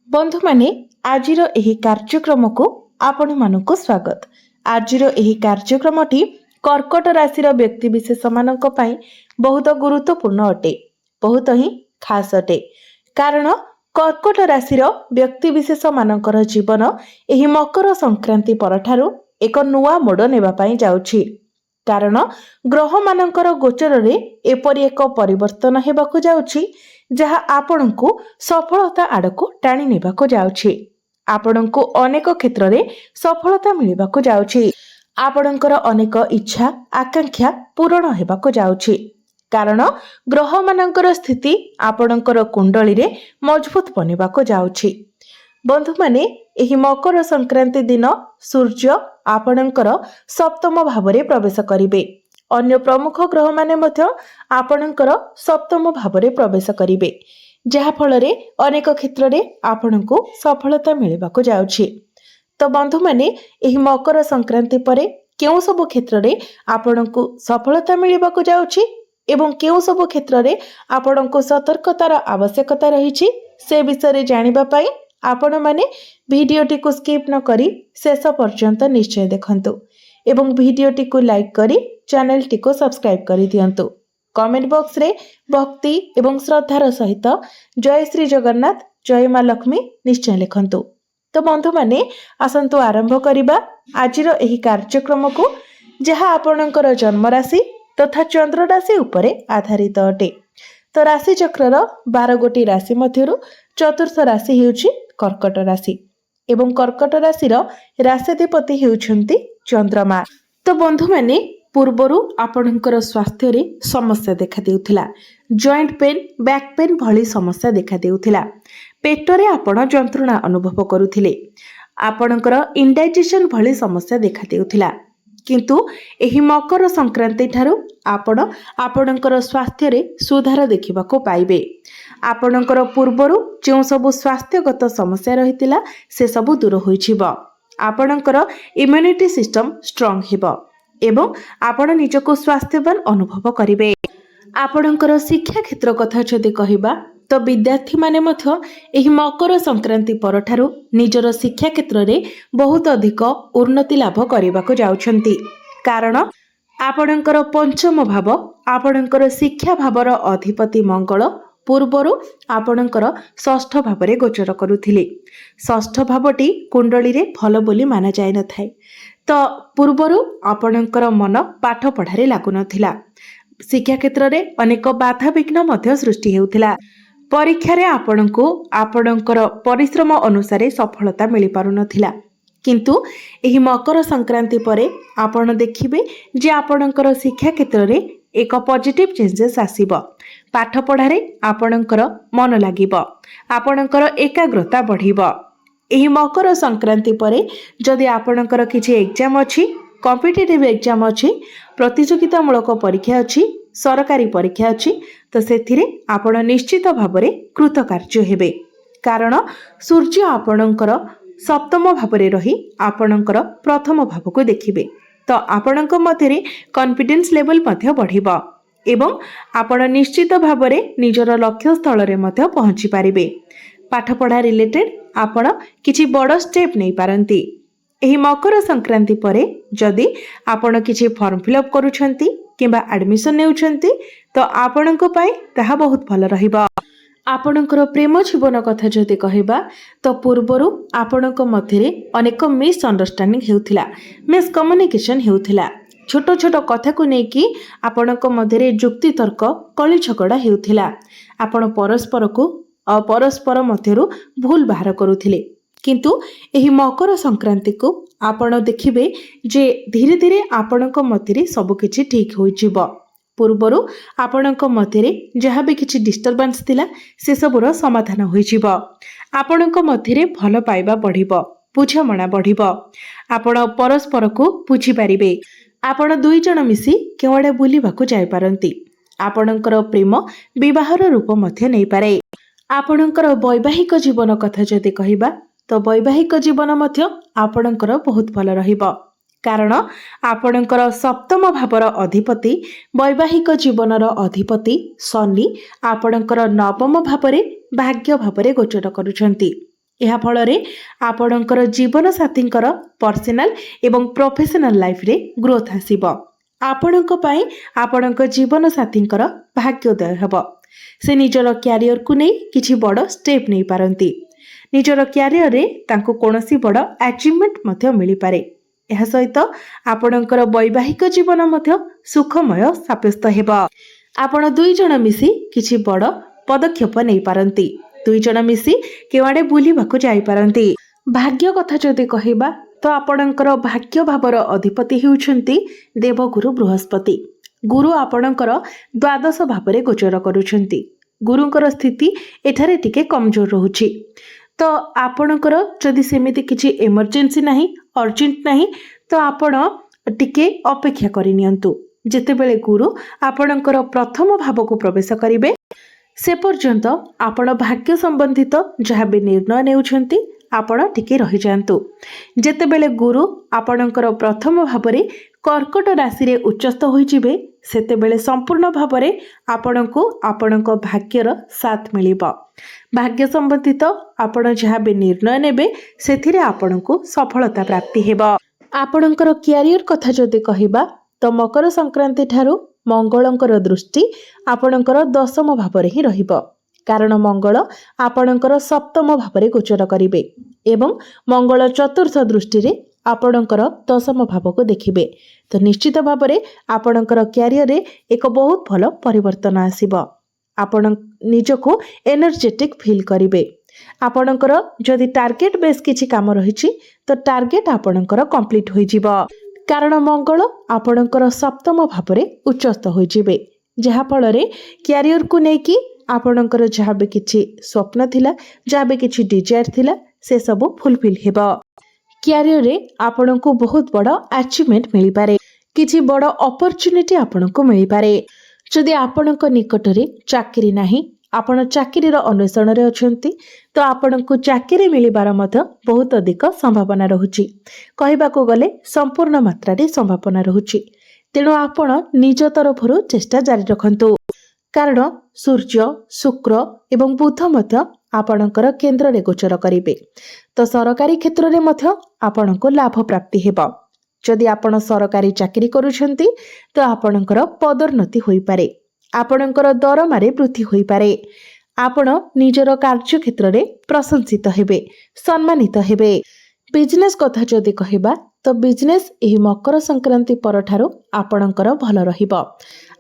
बंधु माने आजिर एही कार्यक्रम को आपण मानक स्वागत। आजिर एही कार्यक्रमटी कर्कट राशि व्यक्ति विशेष मानक पई बहुत गुरुत्वपूर्ण अटे, बहुत ही खास अटे। कारण कर्कट राशि व्यक्ति विशेष मानकर जीवन एही मकर संक्रांति परठारु एक नुआ मोड़ नेबा पई जाउछि। कारण ग्रह मानकर गोचर रे एपरि एक परिवर्तन हेबाकु जाउछि जहा आपणको सफलता आड़को टाणी नेबाकु जाउछि। आपणको अनेक क्षेत्र रे सफलता मिलिबाकु जाउछि। आपणकर अनेक इच्छा आकांक्षा पूर्ण हेबाकु जाउछि। कारण ग्रह मानकर स्थिति आपणकर कुंडली रे मजबूत बनिबाकु जाउछि। बंधु माने एही मकर संक्रांति दिन सूर्य आपणकर सप्तम भावरे प्रवेश करिवे। अन्य प्रमुख ग्रह माने मध्य आपणकर सप्तम भावरे प्रवेश करिवे, जहा फलरे अनेक क्षेत्र रे आपणको सफलता मिलिबाकु जाउछि। तो बंधु माने एही मकर संक्रांति परे केउ सब क्षेत्र रे आपणको सफलता मिलिबाकु जाउछि एवं केउ सब क्षेत्र रे आपणको सतर्कतार आवश्यकता रहिछि से विषय जानिबा पई आपण माने भिडियोटी को स्किप न करी शेष पर्यंत निश्चय देखंतु एवं भिडियोटी को लाइक करी चैनल टी को सब्सक्राइब करी दियंतु। कमेंट बॉक्स रे भक्ति एवं श्रद्धार सहित जय श्री जगन्नाथ जय मां लक्ष्मी निश्चय लिखंतु। तो बंधु माने आसंतु आरंभ करिबा आजिर एही कार्यक्रम को, जहा आपणकर जन्म राशि तथा चंद्र राशि उपरे आधारित अटे। तो राशि चक्रर 12 गोटी राशि मध्यरु चतुर्थ राशि हेउछि कर्कट राशि एवं कर्कट राशि राशिधिपति हेउछंती चंद्रमा। तो बंधु माने पूर्वरु आपणकर स्वास्थ्य रे समस्या देखा देउथिला। जॉइंट पेन, बैक पेन भली समस्या देखा देउथिला। पेटरे आपण जंत्रणा अनुभव करुथिले। आपणकर इंडाइजेशन भली समस्या देखा देउथिला। किंतु एही मकर संक्रांति ठारू आपण आपणकर स्वास्थ्य रे सुधार देखिबाको पाइबे। आपणकर पूर्वरु जो सब स्वास्थ्यगत समस्या रहितिला से सब दूर होइछिबो। आपणकर इम्यूनिटी सिस्टम स्ट्रांग हेबो एवं आपण निजको स्वास्थ्यवान अनुभव करिवे। आपणकर शिक्षा क्षेत्र कथा जदि कहिबा तो विद्यार्थी माने मध्य एही मकर संक्रांति परठारु निजर शिक्षा क्षेत्र रे बहुत अधिक उन्नति लाभ करिबाको जाउछंती। कारण आपणकर पंचम भाव आपणकर शिक्षा भावर अधिपति मंगल पूर्वरु आपणकर षष्ठ भावरे गोचर करुथिले। षष्ठ भावटी कुंडली रे भल बोली माना जाय न थाए। तो पूर्वरु आपणकर मन पाठ पढ़ारे लागु नथिला। शिक्षा क्षेत्र रे अनेक बाधा विघ्न मध्य सृष्टि हेउथिला। परीक्षा रे आपणको आपणकर परिश्रम अनुसार सफलता मिली पारु नथिला। किंतु एही मकर संक्रांति परे आपण देखिबे जे आपणकर शिक्षा क्षेत्र रे एक पॉजिटिव चेंजेस आसीबो। पाठ पढ़ारे आपणकर मन लागिबो, आपणकर एकाग्रता बढ़िबो। एही मकर संक्रांति परे जदि आपणकर किछि एग्जाम अछि, कॉम्पिटिटिव एग्जाम अछि, प्रतियोगितामूलक परीक्षा अछि, सरकारी परीक्षा अछि, तो सेथिरे आपण निश्चित भावरे कृतकार्य हेबे। कारण सूर्य आपणकर सप्तम भावरे रही आपणकर प्रथम भाव को देखिबे। तो आपणक मध्यरे कॉन्फिडेंस लेवल मध्य बढ़िबो एवं आपण निश्चित भावरे निजर लक्ष्य स्थल रे मध्य पहुंची पारिबे। पाठ पढ़ा रिलेटेड आपण किछि बड़ स्टेप नै पारंती। एही मकर संक्रांति परे जदि आपण किछि फॉर्म फिलअप करूछंती किंबा एडमिशन नेउछंती तो आपणक पई ताहा बहुत भल रहिबो। आपणकर प्रेम जीवन कथा जदि कहिबा तो पूर्वरु आपणक मध्यरे अनेक मिस अंडरस्टैंडिंग हेउथिला, मिस कम्युनिकेशन हेउथिला। छोट छोट कथा को नेकी आपणक मध्यरे जुक्ति तर्क कली झगड़ा हेउथिला। आपण परस्पर मध्यरु भूल बाहर करुथिले। किंतु एही मकर संक्रांति को आपण देखिबे जे धीरे धीरे आपणक मध्यरे सब किछि ठीक होई जिवो। पूर्वरु आपणक मध्यरे जहाँ भी किछि डिस्टर्बेंस थिला से सबुर समाधान होई जिवो। आपणक मध्यरे भल पाइबा बढ़िबो, बुझामणा बढ़िबो। आपण परस्पर को बुझी पारिबे। आपण दुई जण मिसी केवडे बुलिबाकू जाय पारंती। आपणकर प्रेम विवाहर रूप मध्य नै पारे। आपणकर वैवाहिक जीवन कथा जदि कहिबा तो वैवाहिक जीवन मध्य आपणकर बहुत भल रहिबो। कारण आपणकर सप्तम भावर अधिपति वैवाहिक जीवनर अधिपति शनि आपणकर नवम भावरे भाग्य भावरे गोचर करुछंती। ଏହା ଫଳରେ ଆପଣଙ୍କର ଜୀବନ ସାथीଙ୍କର पर्सनाल एवं प्रोफेशनल लाइफ रे ग्रोथ आसीबो। आपणଙ୍କ ପାଇଁ आपणଙ୍କ ଜୀବନ ସାଥୀଙ୍କର ଭାଗ୍ୟୋଦୟ ହେବ। ସେ ନିଜର କ୍ୟାରିୟର କୁ ନେଇ କିଛି ବଡ଼ ଷ୍ଟେପ୍ ନେଇ ପାରନ୍ତି। ନିଜର କ୍ୟାରିୟର ରେ ତାଙ୍କୁ କୌଣସି ବଡ଼ अचीवमेंट ମଧ୍ୟ मिलिपारे। ଏହା ସହିତ ଆପଣଙ୍କର ବୈବାହିକ ଜୀବନ ମଧ୍ୟ ସୁଖମୟ ସାବ୍ୟସ୍ତ ହେବ। ଆପଣ ଦୁଇ ଜଣ ମିଶି କିଛି ବଡ଼ ପଦକ୍ଷେପ ନେଇ ପାରନ୍ତି। ଦୁଇ ଜଣ ମିଶି କେଉଁଆଡ଼େ ବୁଲିବାକୁ ଯାଇ ପାରନ୍ତି। ଭାଗ୍ୟ କଥା ଯଦି କହିବା ତ ଆପଣଙ୍କର ଭାଗ୍ୟ ଭାବର ଅଧିପତି ହେଉଛନ୍ତି ଦେବଗୁରୁ ବୃହସ୍ପତି। ଗୁରୁ ଆପଣଙ୍କର ଦ୍ୱାଦଶ ଭାବରେ ଗୋଚର କରୁଛନ୍ତି। ଗୁରୁଙ୍କର ସ୍ଥିତି ଏଠାରେ ଟିକେ କମଜୋର ରହୁଛି। ତ ଆପଣଙ୍କର ଯଦି ସେମିତି କିଛି ଏମର୍ଜେନ୍ସି ନାହିଁ, अर्जेंट नहीं, तो आपण टिके अपेक्षा करनियंतु। जेतेबेले गुरु आपणकर प्रथम भाव को प्रवेश करिवे से पर्यंत आपण भाग्य संबंधित जहाँ भी निर्णय नेउछंती आपण टिके रहि जांतु। जेतेबेले गुरु आपणकर प्रथम भाव रे कर्कट राशि रे उच्चस्थ होई जिवे सेतेबेले संपूर्ण भाव रे आपणको आपणक भाग्यर साथ मिलिबो। भाग्य संबंधित आपण जहाँ भी निर्णय नेबे सेथिरे आपणको सफलता प्राप्ति हेबो। आपणकर क्यारियर कथा जदि कहिबा तो मकर संक्रांति ठारू मंगलंकर दृष्टि आपणकर दशम भाव रे ही रहिबो। कारण मंगल आपणकर सप्तम भाव रे गोचर करिवे एवं मंगल चतुर्थ दृष्टि रे आपणकर दशम भाव को देखिबे। तो निश्चित भाव रे आपणकर क्यारियर रे एक बहुत भलो परिवर्तन आसीबो। आपण निजको एनर्जेटिक फील करिवे। आपणकर जदि टार्गेट बेस किछि काम रहिछि तो टार्गेट आपणकर कंप्लीट होई जिवो। कारण मंगल आपणकर सप्तम भाव रे उच्चस्थ होई जिवे, जहा फल रे क्यारियर को नेकी आपणकर जहाँ भी किछि स्वप्न थिला, जहाँ भी किछि डिजायर थिला से सब फुलफिल हेबो। क्यारियर रे आपणको बहुत बड़ अचीवमेंट मिली पारे, किछि बड़ अपॉर्चुनिटी आपणको मिली पारे। जदि आपणक निकट रे चाकरी नाही, आपण चाकरीर अन्वेषण रे अछंती तो आपणको चाकरी मिलिबार मध्य बहुत अधिक संभावना रहुछि। कहिबाको गले संपूर्ण मात्रा रे संभावना रहुछि। तेणु आपण निज तरफरु चेष्टा जारी रखंतु। कारण सूर्य, शुक्र एवं बुध मध्य आपणकर केंद्र रे गोचर करिवे। तो सरकारी क्षेत्र रे मध्य आपणको लाभ प्राप्ति हेबो। जदि आपण सरकारी चाकरी करूछंती तो आपणकर पदोन्नति होई पारे, आपणकर दरमारे वृद्धि होई पारे। आपण निजर कार्य क्षेत्र रे प्रशंसित हेबे, सम्मानित हेबे। बिजनेस कथा जदि कहिबा तो बिजनेस एही मकर संक्रांति परठारो आपणकर भल रहिबो।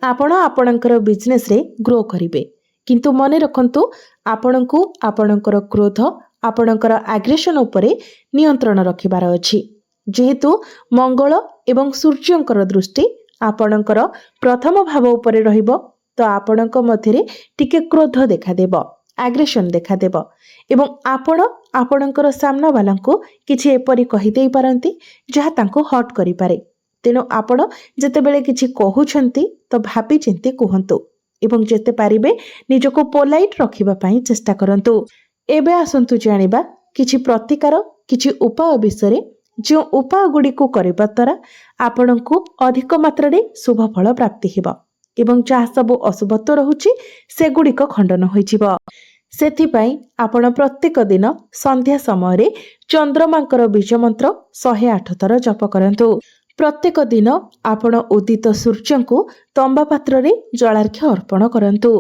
आपण आपणकर बिजनेस रे ग्रो करिवे, किंतु मने रखंतु आपणको आपणकर क्रोध, आपणकर एग्रेशन उपरे नियंत्रण रखिबार अछि। जेहेतु मंगल एवं सूर्यंकर दृष्टि आपणकर प्रथम भाव उपरे रहिबो तो आपणक मध्यरे टिके क्रोध देखा देबो, एग्रेशन देखा देबो एवं आपण आपणकर सामना वालांको किछि एपरि कहि देई पारंती जहा तांको हट करि पारे। तेणु आपण जेतेबेले किछि कहुछंती तो भाबी चिंती कुहंतु एवं जेते पारिबे निजको पोलाइट रखिबा पई चेष्टा करंतु। एबे आसंतु जानिबा किछि प्रतिकार किछि उपाय विषय जो उपाय गुडी को करबा द्वारा आपणको अधिक मात्रा रे शुभ फल प्राप्ति हेबो एवं जहा सब अशुभत्व रहुछि सेगुडी को खंडन होई जिवो। सेथिपाई आपण प्रत्येक दिन संध्या समय रे चंद्रमांकर बीज मंत्र 108 थर जप करंतु। प्रत्येक दिन आपण उदित सूर्य को तंबा पात्र रे जलार्घ्य अर्पण करंतु।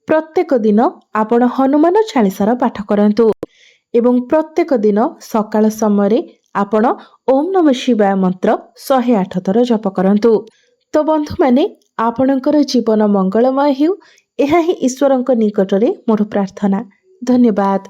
प्रत्येक दिन आपण हनुमान चालीसार पाठ करंतु एवं प्रत्येक दिन सकाळ समय रे आपण ओम नमः शिवाय मंत्र 108 थर जप करंतु। तो बंधु माने आपणकर जीवन मंगलमय हेउ, एहा ही ईश्वरंक निकट रे मोर प्रार्थना। धन्यवाद।